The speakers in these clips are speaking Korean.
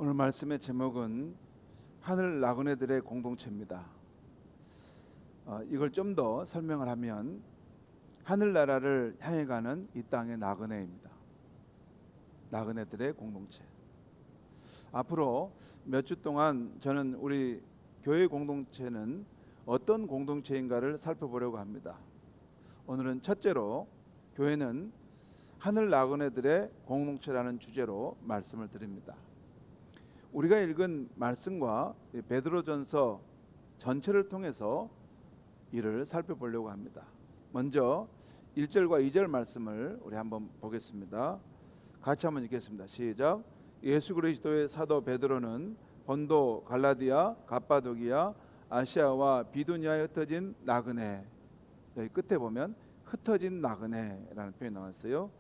오늘 말씀의 제목은 하늘 나그네들의 공동체입니다. 이걸 좀 더 설명을 하면 하늘나라를 향해 가는 이 땅의 나그네입니다. 나그네들의 공동체. 앞으로 몇 주 동안 저는 우리 교회 공동체는 어떤 공동체인가를 살펴보려고 합니다. 오늘은 첫째로 교회는 하늘 나그네들의 공동체라는 주제로 말씀을 드립니다. 우리가 읽은 말씀과 베드로전서 전체를 통해서 이를 살펴보려고 합니다. 먼저 1절과 2절 말씀을 우리 한번 보겠습니다. 같이 한번 읽겠습니다. 시작. 예수 그리스도의 사도 베드로는 본도, 갈라디아, 갑바도기아, 아시아와 비두니아에 흩어진 나그네, 여기 끝에 보면 흩어진 나그네라는 표현이 나왔어요.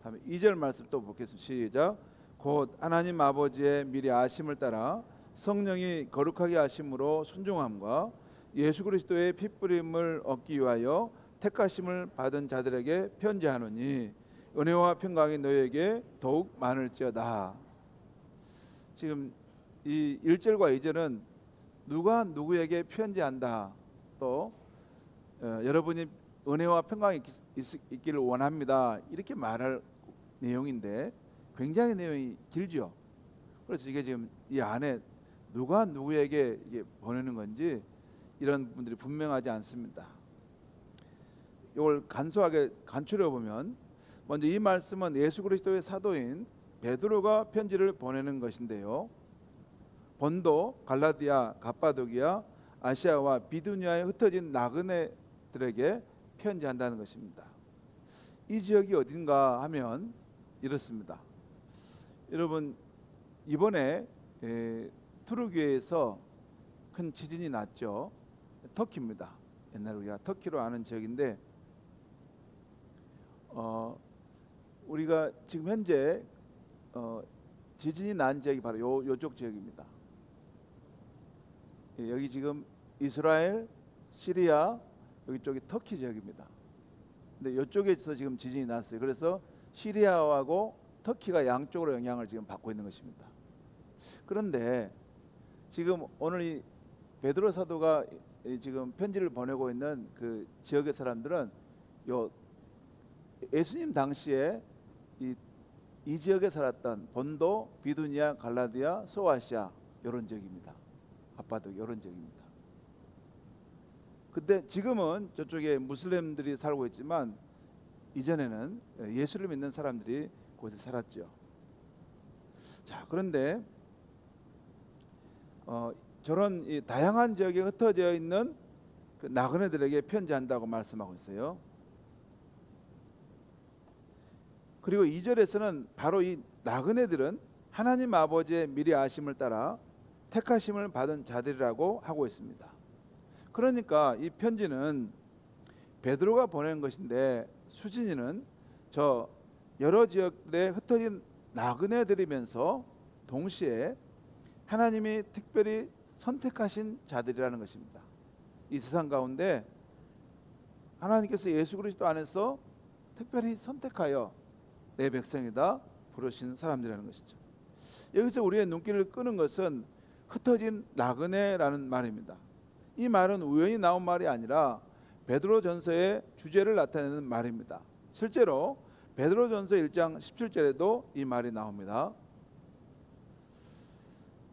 다음에 2절 말씀 또 보겠습니다. 시작. 곧 하나님 아버지의 미리 아심을 따라 성령이 거룩하게 하심으로 순종함과 예수 그리스도의 핏부림을 얻기 위하여 택하심을 받은 자들에게 편지하노니 은혜와 평강이 너희에게 더욱 많을지어다. 지금 이 1절과 2절은 누가 누구에게 편지한다, 또 여러분이 은혜와 평강이 있기를 원합니다, 이렇게 말할 내용인데 굉장히 내용이 길죠. 그래서 이게 지금 이 안에 누가 누구에게 이게 보내는 건지 이런 분들이 분명하지 않습니다. 이걸 간소하게 간추려 보면 먼저 이 말씀은 예수 그리스도의 사도인 베드로가 편지를 보내는 것인데요. 본도, 갈라디아, 갑바도기아, 아시아와 비두니아에 흩어진 나그네들에게 편지한다는 것입니다. 이 지역이 어딘가 하면 이렇습니다. 여러분, 이번에 투르기에서 큰 지진이 났죠. 터키입니다. 옛날 우리가 터키로 아는 지역인데 우리가 지금 현재 지진이 난 지역이 바로 요쪽 지역입니다. 여기 지금 이스라엘, 시리아, 여기 쪽이 터키 지역입니다. 근데 이쪽에서 지금 지진이 났어요. 그래서 시리아하고 터키가 양쪽으로 영향을 지금 받고 있는 것입니다. 그런데 지금 오늘 이 베드로 사도가 지금 편지를 보내고 있는 그 지역의 사람들은 예수님 당시에 이 지역에 살았던 본도, 비두니아, 갈라디아, 소아시아 이런 지역입니다. 아빠도 이런 지역입니다. 근데 지금은 저쪽에 무슬림들이 살고 있지만 이전에는 예수를 믿는 사람들이 곳에 살았죠. 자, 그런데 저런 이 다양한 지역에 흩어져 있는 그 나그네들에게 편지한다고 말씀하고 있어요. 그리고 2절에서는 바로 이 나그네들은 하나님 아버지의 미리 아심을 따라 택하심을 받은 자들이라고 하고 있습니다. 그러니까 이 편지는 베드로가 보낸 것인데 수진이는 저 여러 지역에 흩어진 나그네들이면서 동시에 하나님이 특별히 선택하신 자들이라는 것입니다. 이 세상 가운데 하나님께서 예수 그리스도 안에서 특별히 선택하여 내 백성이다 부르신 사람들이라는 것이죠. 여기서 우리의 눈길을 끄는 것은 흩어진 나그네라는 말입니다. 이 말은 우연히 나온 말이 아니라 베드로전서의 주제를 나타내는 말입니다. 실제로 베드로전서 1장 17절에도 이 말이 나옵니다.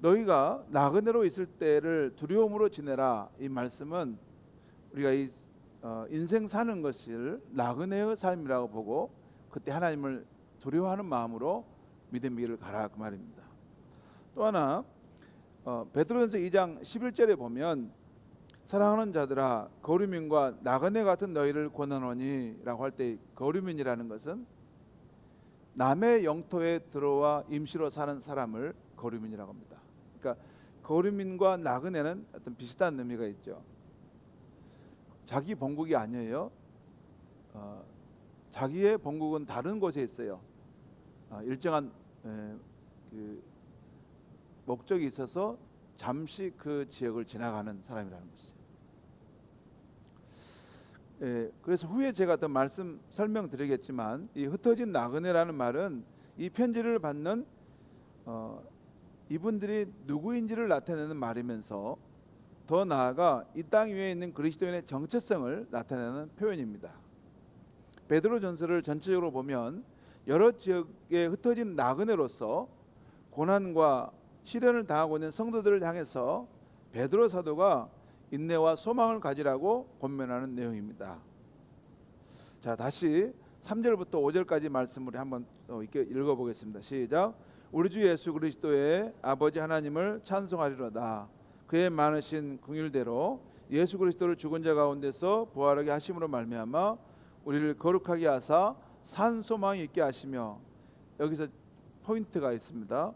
너희가 나그네로 있을 때를 두려움으로 지내라. 이 말씀은 우리가 이 인생 사는 것을 나그네의 삶이라고 보고 그때 하나님을 두려워하는 마음으로 믿음의 길을 가라, 그 말입니다. 또 하나 베드로전서 2장 11절에 보면 사랑하는 자들아 거류민과 나그네 같은 너희를 권하노니 라고 할 때 거류민이라는 것은 남의 영토에 들어와 임시로 사는 사람을 거류민이라고 합니다. 그러니까 거류민과 나그네는 어떤 비슷한 의미가 있죠. 자기 본국이 아니에요. 자기의 본국은 다른 곳에 있어요. 일정한 그 목적이 있어서 잠시 그 지역을 지나가는 사람이라는 것이죠. 그래서 후에 제가 더 말씀 설명드리겠지만 이 흩어진 나그네라는 말은 이 편지를 받는 이분들이 누구인지를 나타내는 말이면서 더 나아가 이 땅 위에 있는 그리스도인의 정체성을 나타내는 표현입니다. 베드로전서를 전체적으로 보면 여러 지역에 흩어진 나그네로서 고난과 시련을 당하고 있는 성도들을 향해서 베드로 사도가 인내와 소망을 가지라고 권면하는 내용입니다. 자, 다시 3절부터 5절까지 말씀을 한번 이렇게 읽어보겠습니다. 시작. 우리 주 예수 그리스도의 아버지 하나님을 찬송하리로다. 그의 많으신 긍휼대로 예수 그리스도를 죽은 자 가운데서 부활하게 하심으로 말미암아 우리를 거룩하게 하사 산 소망이 있게 하시며, 여기서 포인트가 있습니다.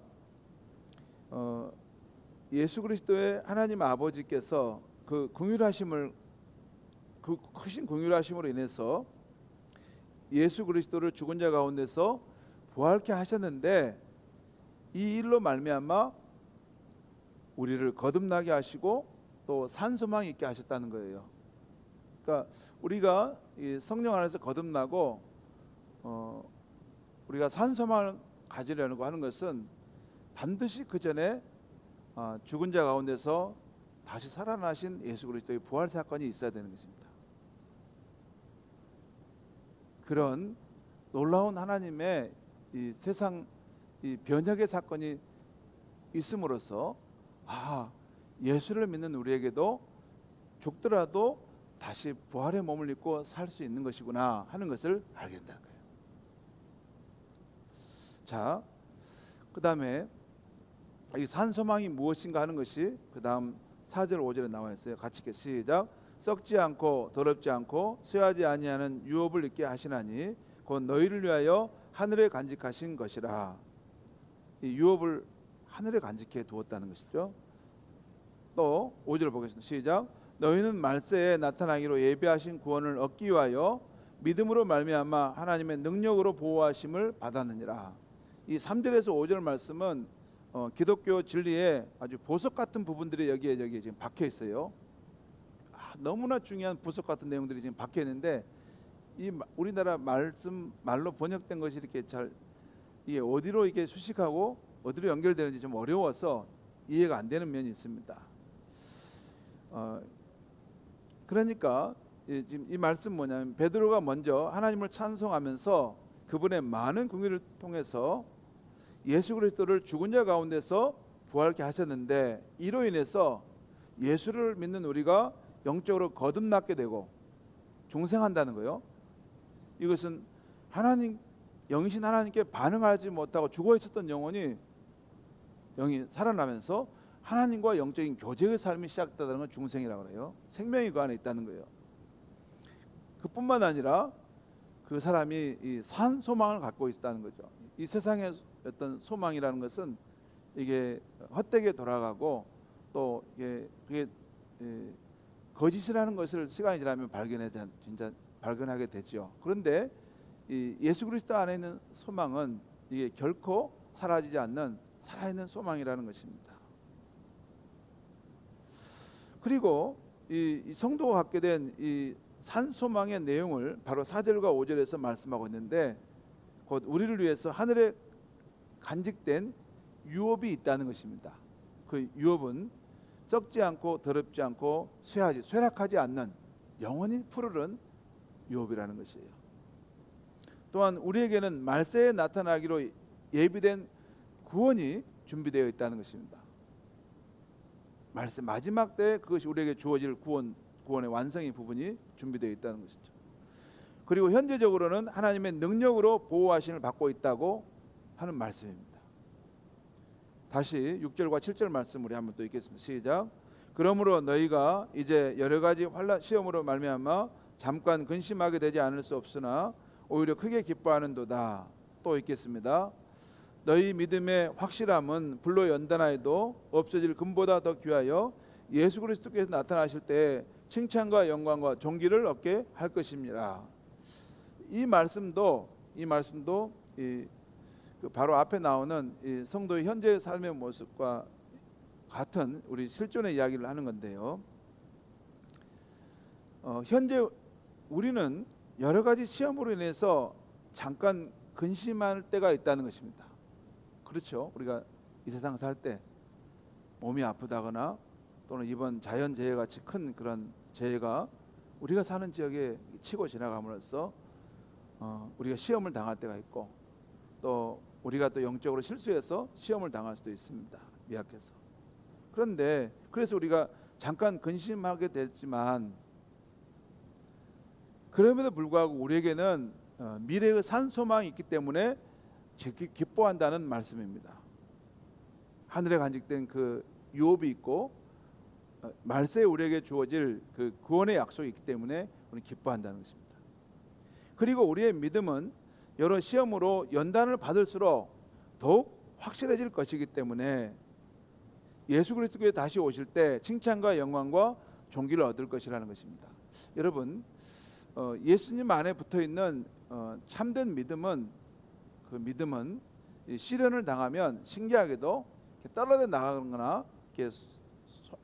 예수 그리스도의 하나님 아버지께서 그 긍휼하심을, 그 크신 긍휼하심으로 인해서 예수 그리스도를 죽은 자 가운데서 부활케 하셨는데, 이 일로 말미암아 우리를 거듭나게 하시고 또 산 소망이 있게 하셨다는 거예요. 그러니까 우리가 이 성령 안에서 거듭나고 우리가 산 소망을 가지려고 하는 것은 반드시 그 전에 죽은 자 가운데서 다시 살아나신 예수 그리스도의 부활 사건이 있어야 되는 것입니다. 그런 놀라운 하나님의 이 세상 이 변혁의 사건이 있음으로써 예수를 믿는 우리에게도 죽더라도 다시 부활의 몸을 입고 살 수 있는 것이구나 하는 것을 알게 된다는 거예요. 자, 그 다음에 이 산소망이 무엇인가 하는 것이 그 다음 4절 5절에 나와 있어요. 같이 읽게 시작. 썩지 않고 더럽지 않고 쇠하지 아니하는 유업을 입게 하시나니 곧 너희를 위하여 하늘에 간직하신 것이라. 이 유업을 하늘에 간직해 두었다는 것이죠. 또 5절 보겠습니다. 시작. 너희는 말세에 나타나기로 예비하신 구원을 얻기 위하여 믿음으로 말미암아 하나님의 능력으로 보호하심을 받았느니라. 이 3절에서 5절 말씀은 기독교 진리에 아주 보석 같은 부분들이 여기에 지금 박혀 있어요. 너무나 중요한 보석 같은 내용들이 지금 박혀 있는데, 이 우리나라 말로 번역된 것이 이렇게 잘 이게 어디로 이게 수식하고 어디로 연결되는지 좀 어려워서 이해가 안 되는 면이 있습니다. 그러니까 지금 이 말씀 뭐냐면, 베드로가 먼저 하나님을 찬송하면서 그분의 많은 긍휼을 통해서 예수 그리스도를 죽은 자 가운데서 부활케 하셨는데, 이로 인해서 예수를 믿는 우리가 영적으로 거듭나게 되고 중생한다는 거예요. 이것은 영신 하나님께 반응하지 못하고 죽어 있었던 영혼이 살아나면서 하나님과 영적인 교제의 삶이 시작되다는 건 중생이라고 해요. 생명이 그 안에 있다는 거예요. 그뿐만 아니라 그 사람이 이 산 소망을 갖고 있다는 거죠. 이 세상의 어떤 소망이라는 것은 이게 헛되게 돌아가고 또 그게 거짓이라는 것을 시간이 지나면 발견하게 되죠. 그런데 이 예수 그리스도 안에 있는 소망은 이게 결코 사라지지 않는 살아있는 소망이라는 것입니다. 그리고 이 성도가 갖게 된 이 산 소망의 내용을 바로 4절과 5절에서 말씀하고 있는데, 곧 우리를 위해서 하늘에 간직된 유업이 있다는 것입니다. 그 유업은 썩지 않고 더럽지 않고 쇠락하지 않는 영원히 푸르른 유업이라는 것이에요. 또한 우리에게는 말세에 나타나기로 예비된 구원이 준비되어 있다는 것입니다. 말세 마지막 때 그것이 우리에게 주어질 구원의 완성의 부분이 준비되어 있다는 것이죠. 그리고 현재적으로는 하나님의 능력으로 보호하심을 받고 있다고 하는 말씀입니다. 다시 6절과 7절 말씀 우리 한번 또 읽겠습니다. 시작. 그러므로 너희가 이제 여러 가지 시험으로 말미암아 잠깐 근심하게 되지 않을 수 없으나 오히려 크게 기뻐하는도다. 또 읽겠습니다. 너희 믿음의 확실함은 불로 연단하여도 없어질 금보다 더 귀하여 예수 그리스도께서 나타나실 때 칭찬과 영광과 존귀를 얻게 할 것입니다. 이 말씀도 바로 앞에 나오는 이 성도의 현재 삶의 모습과 같은 우리 실존의 이야기를 하는 건데요. 현재 우리는 여러 가지 시험으로 인해서 잠깐 근심할 때가 있다는 것입니다. 그렇죠. 우리가 이 세상 살 때 몸이 아프다거나 또는 이번 자연재해 같이 큰 그런 재해가 우리가 사는 지역에 치고 지나감으로써 우리가 시험을 당할 때가 있고, 또 우리가 또 영적으로 실수해서 시험을 당할 수도 있습니다. 미약해서. 그런데 그래서 우리가 잠깐 근심하게 되지만, 그럼에도 불구하고 우리에게는 미래의 산 소망이 있기 때문에 기뻐한다는 말씀입니다. 하늘에 간직된 그 유업이 있고 말세에 우리에게 주어질 그 구원의 약속이 있기 때문에 우리는 기뻐한다는 것입니다. 그리고 우리의 믿음은 여러 시험으로 연단을 받을수록 더욱 확실해질 것이기 때문에 예수 그리스도께 다시 오실 때 칭찬과 영광과 존귀를 얻을 것이라는 것입니다. 여러분, 예수님 안에 붙어있는 참된 믿음은, 그 믿음은 시련을 당하면 신기하게도 떨어져 나가거나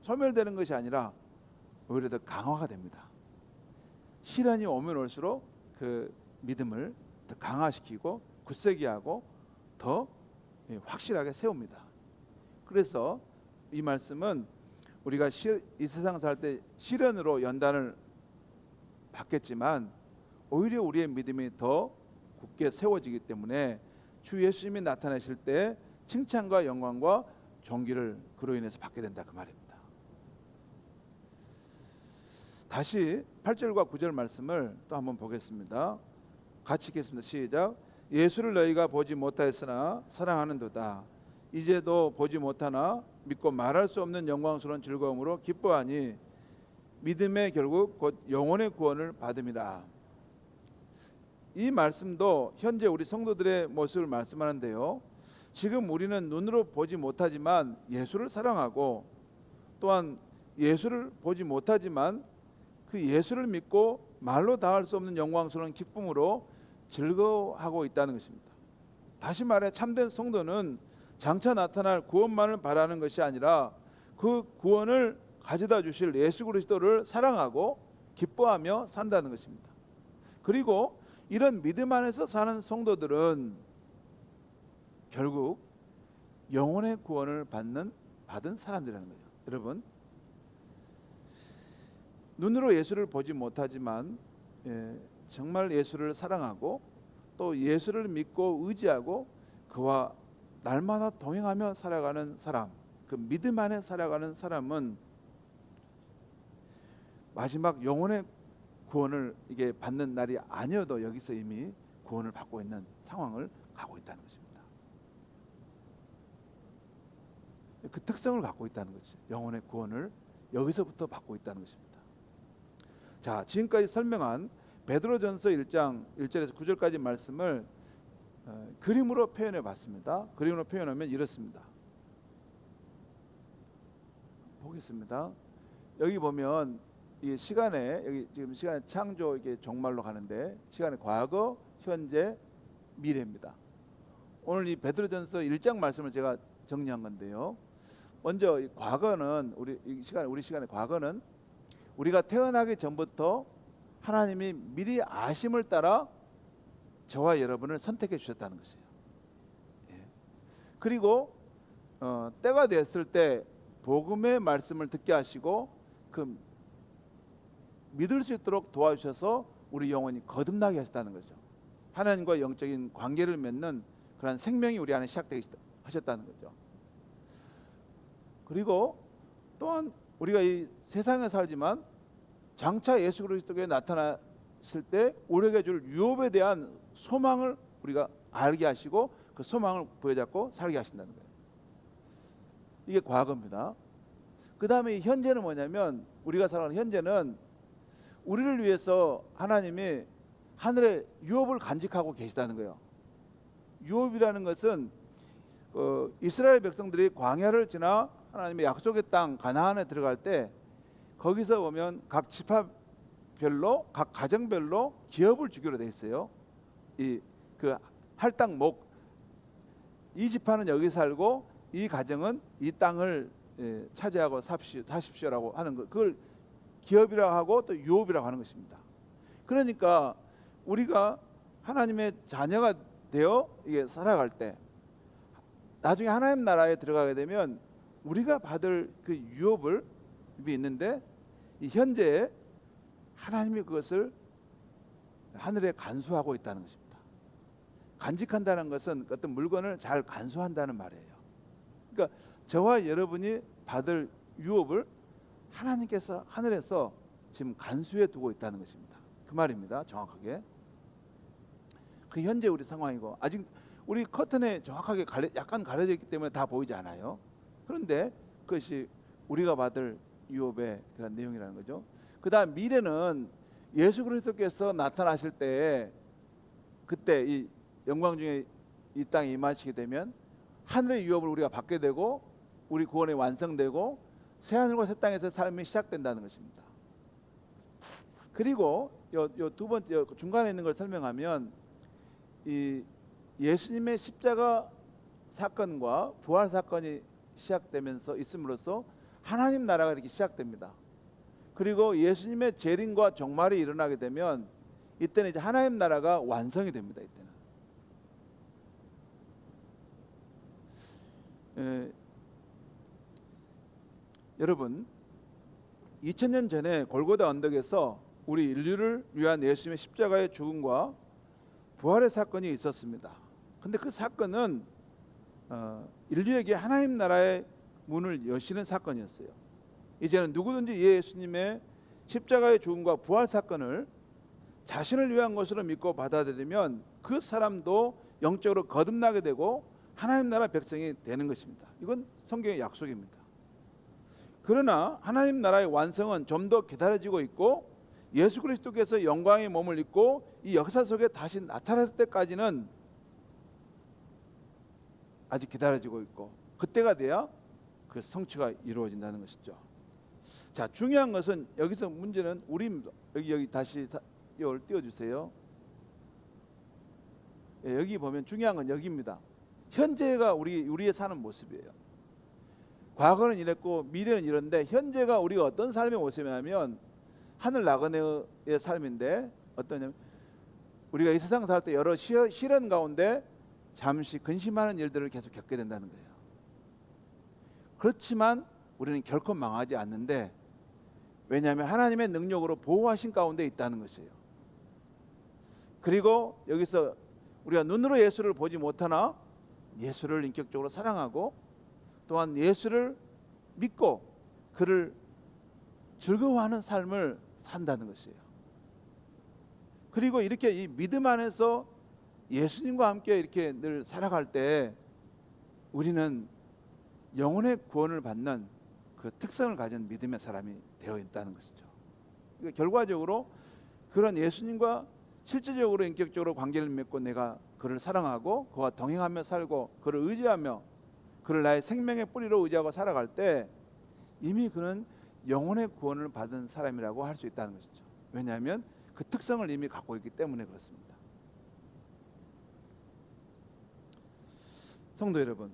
소멸되는 것이 아니라 오히려 더 강화가 됩니다. 시련이 오면 올수록 그 믿음을 더 강화시키고 굳세게 하고 더 확실하게 세웁니다. 그래서 이 말씀은 우리가 이 세상 살 때 시련으로 연단을 받겠지만 오히려 우리의 믿음이 더 굳게 세워지기 때문에 주 예수님이 나타나실 때 칭찬과 영광과 존귀를 그로 인해서 받게 된다, 그 말입니다. 다시 8절과 9절 말씀을 또 한번 보겠습니다. 같이 읽겠습니다. 시작. 예수를 너희가 보지 못하였으나 사랑하는도다. 이제도 보지 못하나 믿고 말할 수 없는 영광스러운 즐거움으로 기뻐하니 믿음의 결국 곧 영혼의 구원을 받음이라. 이 말씀도 현재 우리 성도들의 모습을 말씀하는데요, 지금 우리는 눈으로 보지 못하지만 예수를 사랑하고, 또한 예수를 보지 못하지만 그 예수를 믿고 말로 다할 수 없는 영광스러운 기쁨으로 즐거워하고 있다는 것입니다. 다시 말해 참된 성도는 장차 나타날 구원만을 바라는 것이 아니라 그 구원을 가져다 주실 예수 그리스도를 사랑하고 기뻐하며 산다는 것입니다. 그리고 이런 믿음 안에서 사는 성도들은 결국 영혼의 구원을 받은 사람들이라는 거예요. 여러분, 눈으로 예수를 보지 못하지만 정말 예수를 사랑하고 또 예수를 믿고 의지하고 그와 날마다 동행하며 살아가는 사람, 그 믿음 안에 살아가는 사람은 마지막 영혼의 구원을 이게 받는 날이 아니어도 여기서 이미 구원을 받고 있는 상황을 가고 있다는 것입니다. 그 특성을 갖고 있다는 거죠. 영혼의 구원을 여기서부터 받고 있다는 것입니다. 자, 지금까지 설명한 베드로전서 1장 1절에서 9절까지 말씀을 그림으로 표현해 봤습니다. 그림으로 표현하면 이렇습니다. 보겠습니다. 여기 보면 이 시간에, 여기 지금 시간의 창조 이게 종말로 가는데 시간의 과거, 현재, 미래입니다. 오늘 이 베드로전서 1장 말씀을 제가 정리한 건데요. 먼저 이 과거는 우리 시간의 과거는 우리가 태어나기 전부터 하나님이 미리 아심을 따라 저와 여러분을 선택해 주셨다는 것이에요. 예. 그리고 때가 됐을 때 복음의 말씀을 듣게 하시고 그 믿을 수 있도록 도와주셔서 우리 영혼이 거듭나게 하셨다는 거죠. 하나님과 영적인 관계를 맺는 그런 생명이 우리 안에 시작되게 하셨다는 거죠. 그리고 또한 우리가 이 세상에 살지만 장차 예수 그리스도께 나타나실 때 우리에게 줄 유업에 대한 소망을 우리가 알게 하시고 그 소망을 부여잡고 살게 하신다는 거예요. 이게 과거입니다. 그 다음에 이 현재는 뭐냐면, 우리가 살아가는 현재는 우리를 위해서 하나님이 하늘의 유업을 간직하고 계시다는 거예요. 유업이라는 것은 이스라엘 백성들이 광야를 지나 하나님의 약속의 땅 가나안에 들어갈 때 거기서 보면 각 지파별로, 각 가정별로 기업을 주기로 돼 있어요. 이 그 할당목, 이 지파는 여기 살고 이 가정은 이 땅을 차지하고 사십시오라고 하는 것, 그걸 기업이라고 하고 또 유업이라고 하는 것입니다. 그러니까 우리가 하나님의 자녀가 되어 이게 살아갈 때 나중에 하나님 나라에 들어가게 되면 우리가 받을 그 유업을 있는데, 이 현재 하나님이 그것을 하늘에 간수하고 있다는 것입니다. 간직한다는 것은 어떤 물건을 잘 간수한다는 말이에요. 그러니까 저와 여러분이 받을 유업을 하나님께서 하늘에서 지금 간수해 두고 있다는 것입니다. 그 말입니다. 정확하게. 그 현재 우리 상황이고, 아직 우리 커튼에 정확하게 약간 가려져 있기 때문에 다 보이지 않아요. 그런데 그것이 우리가 받을 유업의 그런 내용이라는 거죠. 그 다음 미래는 예수 그리스도께서 나타나실 때, 그때 이 영광 중에 이 땅에 임하시게 되면 하늘의 유업을 우리가 받게 되고, 우리 구원이 완성되고 새 하늘과 새 땅에서 삶이 시작된다는 것입니다. 그리고 요 두 번째 중간에 있는 걸 설명하면, 이 예수님의 십자가 사건과 부활 사건이 시작되면서 있음으로써 하나님 나라가 이렇게 시작됩니다. 그리고 예수님의 재림과 종말이 일어나게 되면 이때는 이제 하나님 나라가 완성이 됩니다. 이때는 여러분, 2000년 전에 골고다 언덕에서 우리 인류를 위한 예수님의 십자가의 죽음과 부활의 사건이 있었습니다. 근데 그 사건은 인류에게 하나님 나라의 문을 여시는 사건이었어요. 이제는 누구든지 예수님의 십자가의 죽음과 부활 사건을 자신을 위한 것으로 믿고 받아들이면 그 사람도 영적으로 거듭나게 되고 하나님 나라 백성이 되는 것입니다. 이건 성경의 약속입니다. 그러나 하나님 나라의 완성은 좀 더 기다려지고 있고, 예수 그리스도께서 영광의 몸을 입고 이 역사 속에 다시 나타날 때까지는 아직 기다려지고 있고, 그때가 돼야 그 성취가 이루어진다는 것이죠. 자, 중요한 것은 여기서 문제는 우리입니다. 여기 다시 이걸 띄워주세요. 여기 보면 중요한 건 여기입니다. 현재가 우리의 사는 모습이에요. 과거는 이랬고 미래는 이런데, 현재가 우리가 어떤 삶의 모습이냐면 하늘 나그네의 삶인데, 어떠냐면 우리가 이 세상 살 때 여러 시련 가운데 잠시 근심하는 일들을 계속 겪게 된다는 거예요. 그렇지만 우리는 결코 망하지 않는데, 왜냐하면 하나님의 능력으로 보호하신 가운데 있다는 것이에요. 그리고 여기서 우리가 눈으로 예수를 보지 못하나 예수를 인격적으로 사랑하고, 또한 예수를 믿고 그를 즐거워하는 삶을 산다는 것이에요. 그리고 이렇게 이 믿음 안에서 예수님과 함께 이렇게 늘 살아갈 때 우리는 영혼의 구원을 받는 그 특성을 가진 믿음의 사람이 되어 있다는 것이죠. 그러니까 결과적으로 그런 예수님과 실질적으로 인격적으로 관계를 맺고 내가 그를 사랑하고 그와 동행하며 살고 그를 의지하며 그를 나의 생명의 뿌리로 의지하고 살아갈 때 이미 그는 영혼의 구원을 받은 사람이라고 할 수 있다는 것이죠. 왜냐하면 그 특성을 이미 갖고 있기 때문에 그렇습니다. 성도 여러분,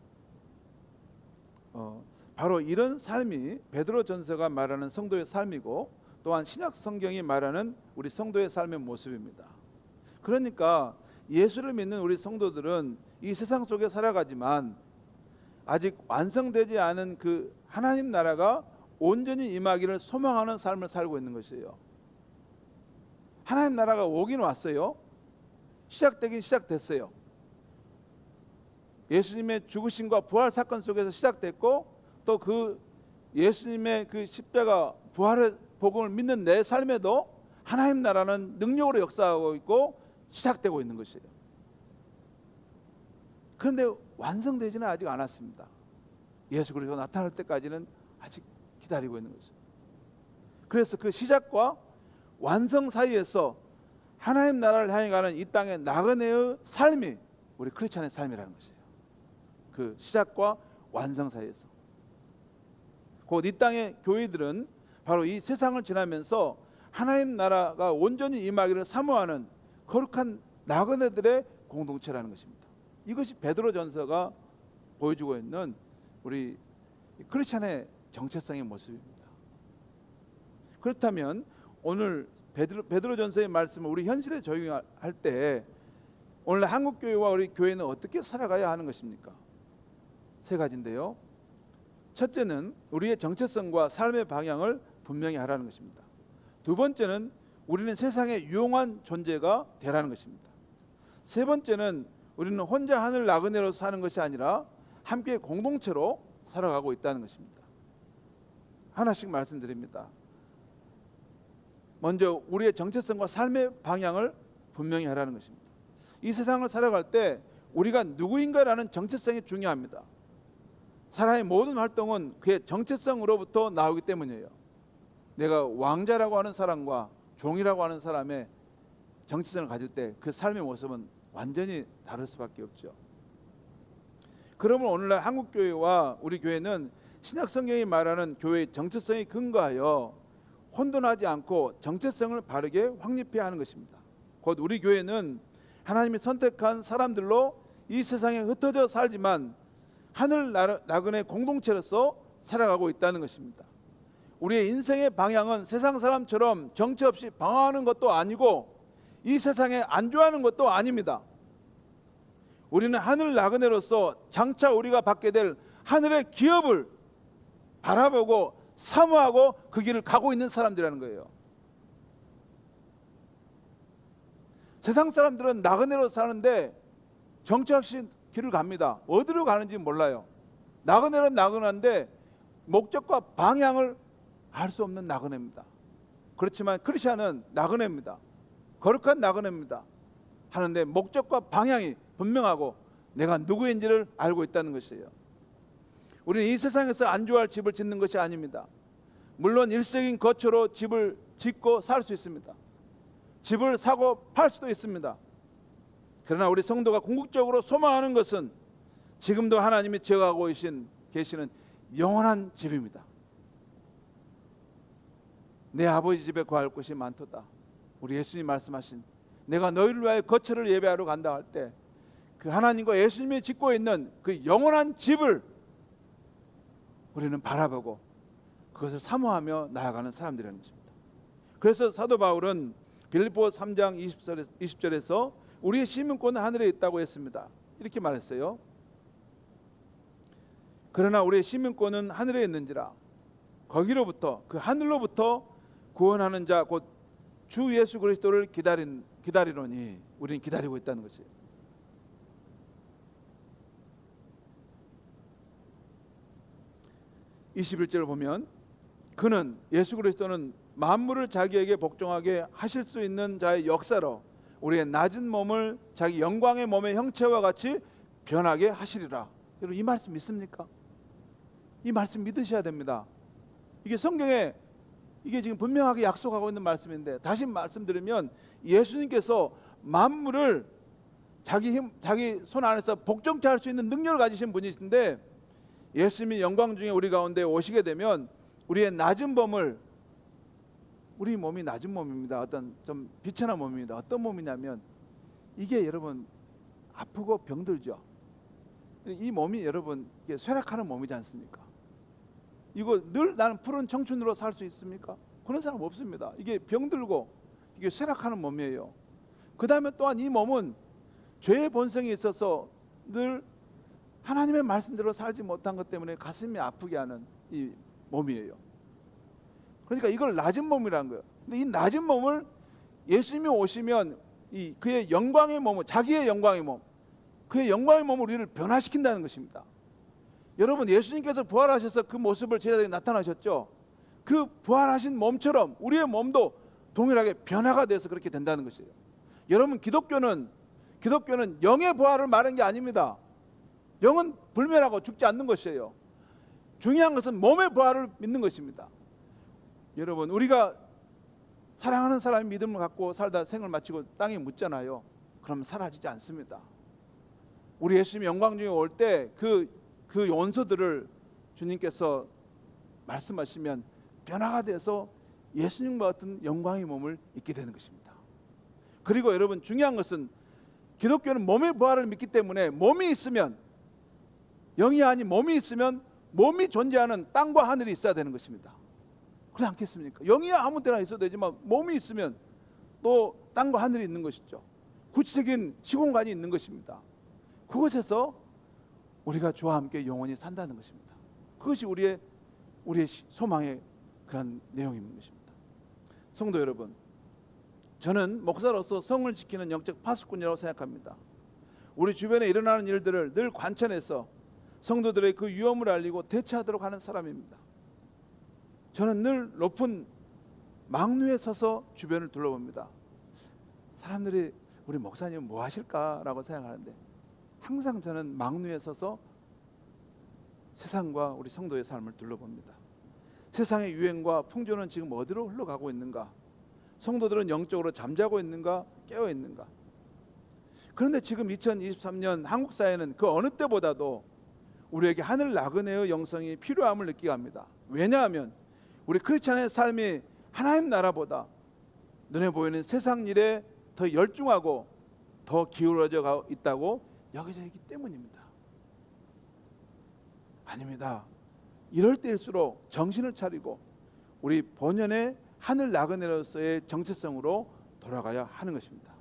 바로 이런 삶이 베드로전서가 말하는 성도의 삶이고, 또한 신약 성경이 말하는 우리 성도의 삶의 모습입니다. 그러니까 예수를 믿는 우리 성도들은 이 세상 속에 살아가지만 아직 완성되지 않은 그 하나님 나라가 온전히 임하기를 소망하는 삶을 살고 있는 것이에요. 하나님 나라가 오긴 왔어요. 시작되긴 시작됐어요. 예수님의 죽으심과 부활 사건 속에서 시작됐고, 또 그 예수님의 그 십자가 부활의 복음을 믿는 내 삶에도 하나님 나라는 능력으로 역사하고 있고 시작되고 있는 것이에요. 그런데 완성되지는 아직 않았습니다. 예수 그리스도 나타날 때까지는 아직 기다리고 있는 것이죠. 그래서 그 시작과 완성 사이에서 하나님 나라를 향해 가는 이 땅의 나그네의 삶이 우리 크리스찬의 삶이라는 것이에요. 그 시작과 완성 사이에서. 곧 이 땅의 교회들은 바로 이 세상을 지나면서 하나님 나라가 온전히 임하기를 사모하는 거룩한 나그네들의 공동체라는 것입니다. 이것이 베드로전서가 보여주고 있는 우리 크리스찬의 정체성의 모습입니다. 그렇다면 오늘 베드로전서의 말씀을 우리 현실에 적용할 때 오늘 한국 교회와 우리 교회는 어떻게 살아가야 하는 것입니까? 세 가지인데요. 첫째는 우리의 정체성과 삶의 방향을 분명히 하라는 것입니다. 두 번째는 우리는 세상에 유용한 존재가 되라는 것입니다. 세 번째는 우리는 혼자 하늘 나그네로 사는 것이 아니라 함께 공동체로 살아가고 있다는 것입니다. 하나씩 말씀드립니다. 먼저 우리의 정체성과 삶의 방향을 분명히 하라는 것입니다. 이 세상을 살아갈 때 우리가 누구인가라는 정체성이 중요합니다. 사람의 모든 활동은 그의 정체성으로부터 나오기 때문이에요. 내가 왕자라고 하는 사람과 종이라고 하는 사람의 정체성을 가질 때 그 삶의 모습은 완전히 다를 수밖에 없죠. 그러면 오늘날 한국교회와 우리 교회는 신약 성경이 말하는 교회의 정체성에 근거하여 혼돈하지 않고 정체성을 바르게 확립해야 하는 것입니다. 곧 우리 교회는 하나님이 선택한 사람들로 이 세상에 흩어져 살지만 하늘 나그네 공동체로서 살아가고 있다는 것입니다. 우리의 인생의 방향은 세상 사람처럼 정체 없이 방황하는 것도 아니고 이 세상에 안주하는 것도 아닙니다. 우리는 하늘 나그네로서 장차 우리가 받게 될 하늘의 기업을 바라보고 사모하고 그 길을 가고 있는 사람들이라는 거예요. 세상 사람들은 나그네로 사는데 정체 없이 길을 갑니다. 어디로 가는지 몰라요. 나그네는 나그네인데 목적과 방향을 알 수 없는 나그네입니다. 그렇지만 크리스천은 나그네입니다. 거룩한 나그네입니다. 하는데 목적과 방향이 분명하고 내가 누구인지를 알고 있다는 것이에요. 우리는 이 세상에서 안주할 집을 짓는 것이 아닙니다. 물론 일시적인 거처로 집을 짓고 살 수 있습니다. 집을 사고 팔 수도 있습니다. 그러나 우리 성도가 궁극적으로 소망하는 것은 지금도 하나님이 지어가고 계시는 영원한 집입니다. 내 아버지 집에 거할 곳이 많도다. 우리 예수님 말씀하신 내가 너희를 위하여 거처를 예배하러 간다 할 때 그 하나님과 예수님이 짓고 있는 그 영원한 집을 우리는 바라보고 그것을 사모하며 나아가는 사람들이라는 것입니다. 그래서 사도 바울은 빌립보 3장 20절에서 우리의 시민권은 하늘에 있다고 했습니다. 이렇게 말했어요. 그러나 우리의 시민권은 하늘에 있는지라 거기로부터 그 하늘로부터 구원하는 자 곧 주 예수 그리스도를 기다리노니 우리는 기다리고 있다는 것이에요. (21절을) 보면 그는 예수 그리스도는 만물을 자기에게 복종하게 하실 수 있는 자의 역사로 우리의 낮은 몸을 자기 영광의 몸의 형체와 같이 변하게 하시리라. 여러분 이 말씀 믿습니까? 이 말씀 믿으셔야 됩니다. 이게 성경에 이게 지금 분명하게 약속하고 있는 말씀인데 다시 말씀드리면 예수님께서 만물을 자기 손 안에서 복종케 할 수 있는 능력을 가지신 분이신데 예수님이 영광 중에 우리 가운데 오시게 되면 우리의 낮은 몸을 우리 몸이 낮은 몸입니다. 어떤 좀 비천한 몸입니다. 어떤 몸이냐면 이게 여러분 아프고 병들죠. 이 몸이 여러분 이게 쇠락하는 몸이지 않습니까? 이거 늘 나는 푸른 청춘으로 살 수 있습니까? 그런 사람 없습니다. 이게 병들고 이게 쇠락하는 몸이에요. 그 다음에 또한 이 몸은 죄의 본성이 있어서 늘 하나님의 말씀대로 살지 못한 것 때문에 가슴이 아프게 하는 이 몸이에요. 그러니까 이걸 낮은 몸이라는 거예요. 근데 이 낮은 몸을 예수님이 오시면 이 그의 영광의 몸을 자기의 영광의 몸, 그의 영광의 몸을 우리를 변화시킨다는 것입니다. 여러분 예수님께서 부활하셔서 그 모습을 제자들에게 나타나셨죠. 그 부활하신 몸처럼 우리의 몸도 동일하게 변화가 돼서 그렇게 된다는 것이에요. 여러분 기독교는 영의 부활을 말하는 게 아닙니다. 영은 불멸하고 죽지 않는 것이에요. 중요한 것은 몸의 부활을 믿는 것입니다. 여러분 우리가 사랑하는 사람이 믿음을 갖고 살다 생을 마치고 땅에 묻잖아요. 그러면 사라지지 않습니다. 우리 예수님이 영광 중에 올 때 그 원소들을 주님께서 말씀하시면 변화가 돼서 예수님과 같은 영광의 몸을 입게 되는 것입니다. 그리고 여러분 중요한 것은 기독교는 몸의 부활을 믿기 때문에 몸이 있으면 영이 아닌 몸이 있으면 몸이 존재하는 땅과 하늘이 있어야 되는 것입니다. 그렇지 않겠습니까? 영이야 아무 데나 있어도 되지만 몸이 있으면 또 땅과 하늘이 있는 것이죠. 구체적인 시공간이 있는 것입니다. 그곳에서 우리가 주와 함께 영원히 산다는 것입니다. 그것이 우리의 소망의 그런 내용인 것입니다. 성도 여러분, 저는 목사로서 성을 지키는 영적 파수꾼이라고 생각합니다. 우리 주변에 일어나는 일들을 늘 관찰해서 성도들의 그 위험을 알리고 대처하도록 하는 사람입니다. 저는 늘 높은 망루에 서서 주변을 둘러봅니다. 사람들이 우리 목사님은 뭐 하실까라고 생각하는데 항상 저는 망루에 서서 세상과 우리 성도의 삶을 둘러봅니다. 세상의 유행과 풍조는 지금 어디로 흘러가고 있는가? 성도들은 영적으로 잠자고 있는가? 깨어 있는가? 그런데 지금 2023년 한국 사회는 그 어느 때보다도 우리에게 하늘 나그네의 영성이 필요함을 느끼게 합니다. 왜냐하면 우리 크리스찬의 삶이 하나님 나라보다 눈에 보이는 세상 일에 더 열중하고 더 기울어져 있다고 여겨져 있기 때문입니다. 아닙니다. 이럴 때일수록 정신을 차리고 우리 본연의 하늘 나그네로서의 정체성으로 돌아가야 하는 것입니다.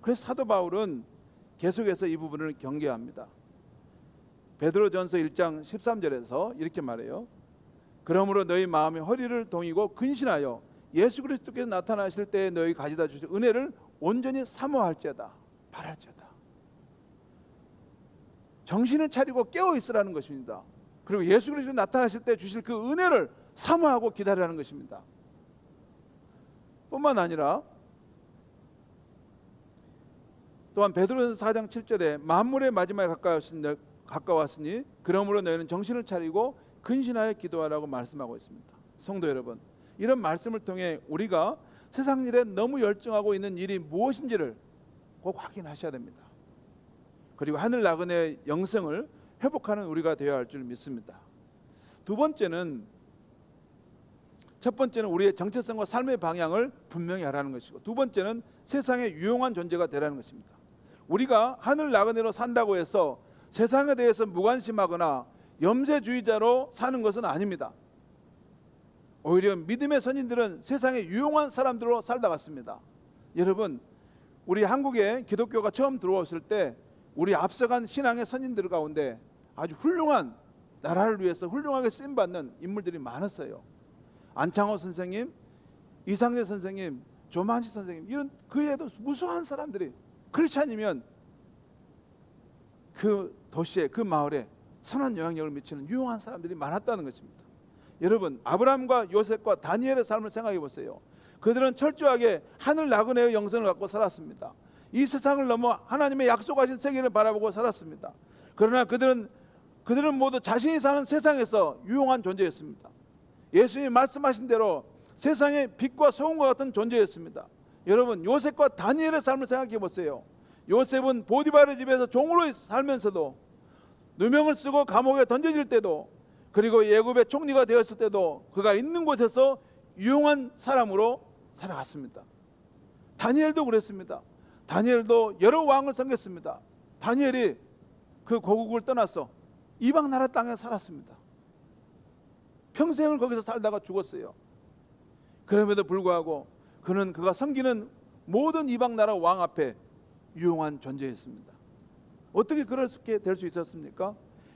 그래서 사도 바울은 계속해서 이 부분을 경계합니다. 베드로전서 1장 13절에서 이렇게 말해요. 그러므로 너희 마음의 허리를 동이고 근신하여 예수 그리스도께서 나타나실 때에 너희 가지다 주실 은혜를 온전히 사모할지어다, 바랄지어다. 정신을 차리고 깨어 있으라는 것입니다. 그리고 예수 그리스도 나타나실 때 주실 그 은혜를 사모하고 기다리라는 것입니다. 뿐만 아니라 또한 베드로전서 4장 7절에 만물의 마지막에 가까웠으니 그러므로 너희는 정신을 차리고 근신하여 기도하라고 말씀하고 있습니다. 성도 여러분, 이런 말씀을 통해 우리가 세상 일에 너무 열중하고 있는 일이 무엇인지를 꼭 확인하셔야 됩니다. 그리고 하늘 나그네의 영성을 회복하는 우리가 되어야 할 줄 믿습니다. 첫 번째는 우리의 정체성과 삶의 방향을 분명히 하라는 것이고, 두 번째는 세상에 유용한 존재가 되라는 것입니다. 우리가 하늘 나그네로 산다고 해서 세상에 대해서 무관심하거나 염세주의자로 사는 것은 아닙니다. 오히려 믿음의 선인들은 세상에 유용한 사람들로 살다 갔습니다. 여러분, 우리 한국에 기독교가 처음 들어왔을 때 우리 앞서간 신앙의 선인들 가운데 아주 훌륭한, 나라를 위해서 훌륭하게 쓰임받는 인물들이 많았어요. 안창호 선생님, 이상재 선생님, 조만식 선생님, 이런 그 외에도 무수한 사람들이 크리스찬이면 그 도시에, 그 마을에 선한 영향력을 미치는 유용한 사람들이 많았다는 것입니다. 여러분, 아브라함과 요셉과 다니엘의 삶을 생각해 보세요. 그들은 철저하게 하늘 나그네의 영성을 갖고 살았습니다. 이 세상을 넘어 하나님의 약속하신 세계를 바라보고 살았습니다. 그러나 그들은 모두 자신이 사는 세상에서 유용한 존재였습니다. 예수님이 말씀하신 대로 세상의 빛과 소금과 같은 존재였습니다. 여러분, 요셉과 다니엘의 삶을 생각해 보세요. 요셉은 보디바르 집에서 종으로 살면서도, 누명을 쓰고 감옥에 던져질 때도, 그리고 애굽의 총리가 되었을 때도 그가 있는 곳에서 유용한 사람으로 살아갔습니다. 다니엘도 그랬습니다. 다니엘도 여러 왕을 섬겼습니다. 다니엘이 그 고국을 떠나서 이방 나라 땅에 살았습니다. 평생을 거기서 살다가 죽었어요. 그럼에도 불구하고 그는 그가 섬기는 모든 이방 나라 왕 앞에 유용한 존재였습니다. 어떻게 그렇게 될 수 있었습니까?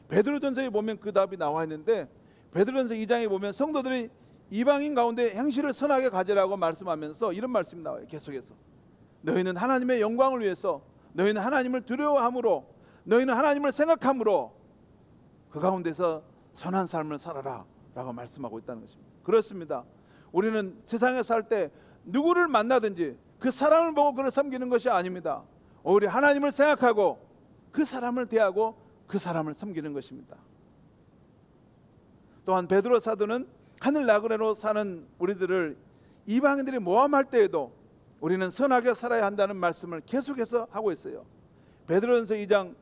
베드로전서에 보면 그 답이 나와 있는데, 베드로전서 2장에 보면 성도들이 이방인 가운데 행실을 선하게 가지라고 말씀하면서 이런 말씀이 나와요. 계속해서 너희는 하나님의 영광을 위해서, 너희는 하나님을 두려워함으로, 너희는 하나님을 생각함으로 그 가운데서 선한 삶을 살아라 라고 말씀하고 있다는 것입니다. 그렇습니다. 우리는 세상에 살 때 누구를 만나든지 그 사람을 보고 그를 섬기는 것이 아닙니다. 오히려 하나님을 생각하고 그 사람을 대하고 그 사람을 섬기는 것입니다. 또한 베드로 사도는 하늘 나그네로 사는 우리들을 이방인들이 모함할 때에도 우리는 선하게 살아야 한다는 말씀을 계속해서 하고 있어요. 베드로전서 2장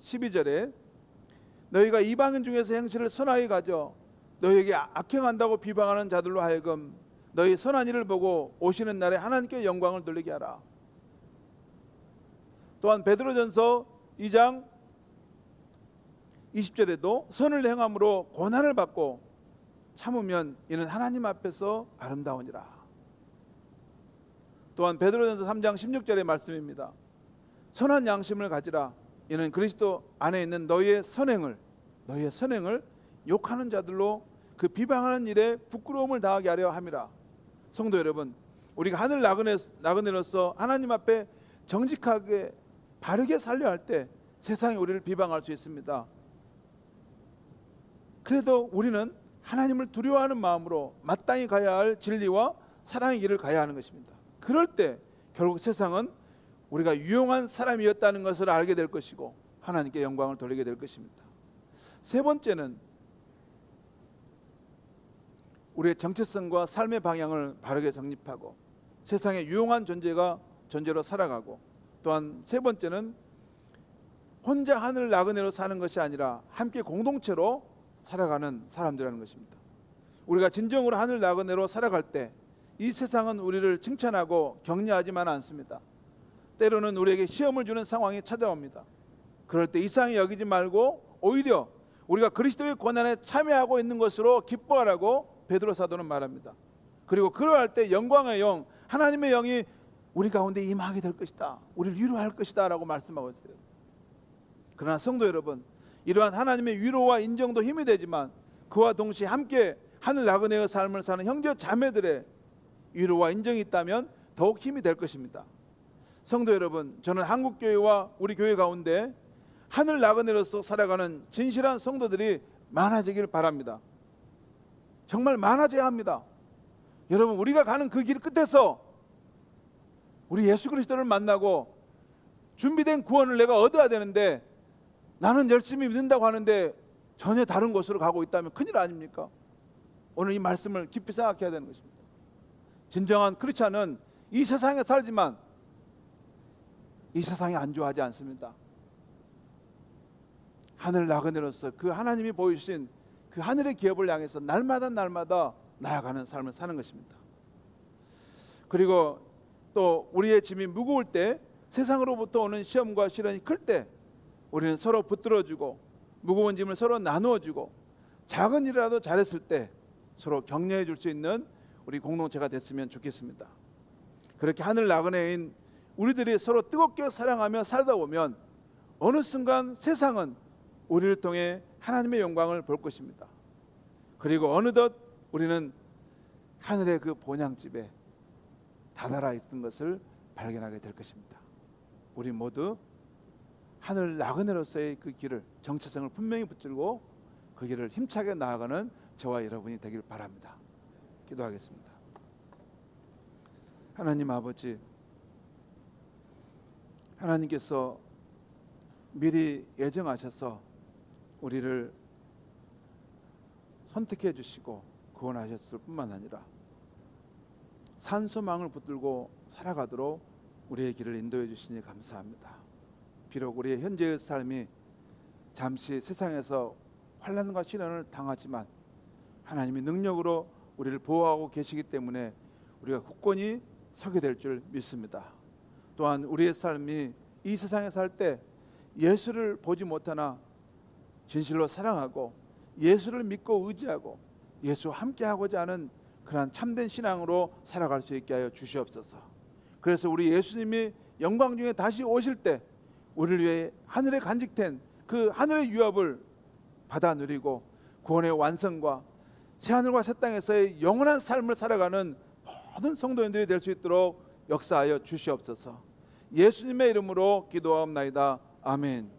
12절에 너희가 이방인 중에서 행실을 선하게 가져 너희에게 악행한다고 비방하는 자들로 하여금 너희 선한 일을 보고 오시는 날에 하나님께 영광을 돌리게 하라. 또한 베드로전서 2장 20절에도 선을 행함으로 고난을 받고 참으면 이는 하나님 앞에서 아름다우니라. 또한 베드로전서 3장 16절의 말씀입니다. 선한 양심을 가지라. 이는 그리스도 안에 있는 너희의 선행을 욕하는 자들로 그 비방하는 일에 부끄러움을 당하게 하려 함이라. 성도 여러분, 우리가 하늘 나그네로서 하나님 앞에 정직하게 바르게 살려 할 때 세상이 우리를 비방할 수 있습니다. 그래도 우리는 하나님을 두려워하는 마음으로 마땅히 가야 할 진리와 사랑의 길을 가야 하는 것입니다. 그럴 때 결국 세상은 우리가 유용한 사람이었다는 것을 알게 될 것이고 하나님께 영광을 돌리게 될 것입니다. 세 번째는 우리의 정체성과 삶의 방향을 바르게 정립하고 세상에 유용한 존재로 살아가고, 또한 세 번째는 혼자 하늘 나그네로 사는 것이 아니라 함께 공동체로 살아가는 사람들이라는 것입니다. 우리가 진정으로 하늘 나그네로 살아갈 때 이 세상은 우리를 칭찬하고 격려하지만 않습니다. 때로는 우리에게 시험을 주는 상황이 찾아옵니다. 그럴 때 이상히 여기지 말고 오히려 우리가 그리스도의 고난에 참여하고 있는 것으로 기뻐하라고 베드로 사도는 말합니다. 그리고 그러할 때 영광의 영, 하나님의 영이 우리 가운데 임하게 될 것이다, 우리를 위로할 것이다 라고 말씀하고 있어요. 그러나 성도 여러분, 이러한 하나님의 위로와 인정도 힘이 되지만 그와 동시에 함께 하늘 나그네의 삶을 사는 형제 자매들의 위로와 인정이 있다면 더욱 힘이 될 것입니다. 성도 여러분, 저는 한국교회와 우리 교회 가운데 하늘 나그네로서 살아가는 진실한 성도들이 많아지길 바랍니다. 정말 많아져야 합니다. 여러분, 우리가 가는 그 길 끝에서 우리 예수 그리스도를 만나고 준비된 구원을 내가 얻어야 되는데 나는 열심히 믿는다고 하는데 전혀 다른 곳으로 가고 있다면 큰일 아닙니까? 오늘 이 말씀을 깊이 생각해야 되는 것입니다. 진정한 크리스찬은 이 세상에 살지만 이 세상이 안 좋아하지 않습니다. 하늘 나그네로서 그 하나님이 보여주신 그 하늘의 기업을 향해서 날마다 나아가는 삶을 사는 것입니다. 그리고 또 우리의 짐이 무거울 때, 세상으로부터 오는 시험과 시련이 클 때 우리는 서로 붙들어주고 무거운 짐을 서로 나누어주고 작은 일이라도 잘했을 때 서로 격려해 줄 수 있는 우리 공동체가 됐으면 좋겠습니다. 그렇게 하늘 나그네인 우리들이 서로 뜨겁게 사랑하며 살다 보면 어느 순간 세상은 우리를 통해 하나님의 영광을 볼 것입니다. 그리고 어느덧 우리는 하늘의 그 본향집에 다다라 있던 것을 발견하게 될 것입니다. 우리 모두 하늘 나그네로서의 그 길을, 정체성을 분명히 붙들고 그 길을 힘차게 나아가는 저와 여러분이 되길 바랍니다. 기도하겠습니다. 하나님 아버지, 하나님께서 미리 예정하셔서 우리를 선택해 주시고 구원하셨을 뿐만 아니라 산소망을 붙들고 살아가도록 우리의 길을 인도해 주시니 감사합니다. 비록 우리의 현재의 삶이 잠시 세상에서 환난과 시련을 당하지만 하나님이 능력으로 우리를 보호하고 계시기 때문에 우리가 굳건히 서게 될 줄 믿습니다. 또한 우리의 삶이 이 세상에 살 때 예수를 보지 못하나 진실로 사랑하고 예수를 믿고 의지하고 예수와 함께하고자 하는 그러한 참된 신앙으로 살아갈 수 있게 하여 주시옵소서. 그래서 우리 예수님이 영광 중에 다시 오실 때 우리를 위해 하늘에 간직된 그 하늘의 유업을 받아 누리고 구원의 완성과 새하늘과 새 땅에서의 영원한 삶을 살아가는 모든 성도인들이 될 수 있도록 역사하여 주시옵소서. 예수님의 이름으로 기도하옵나이다. 아멘.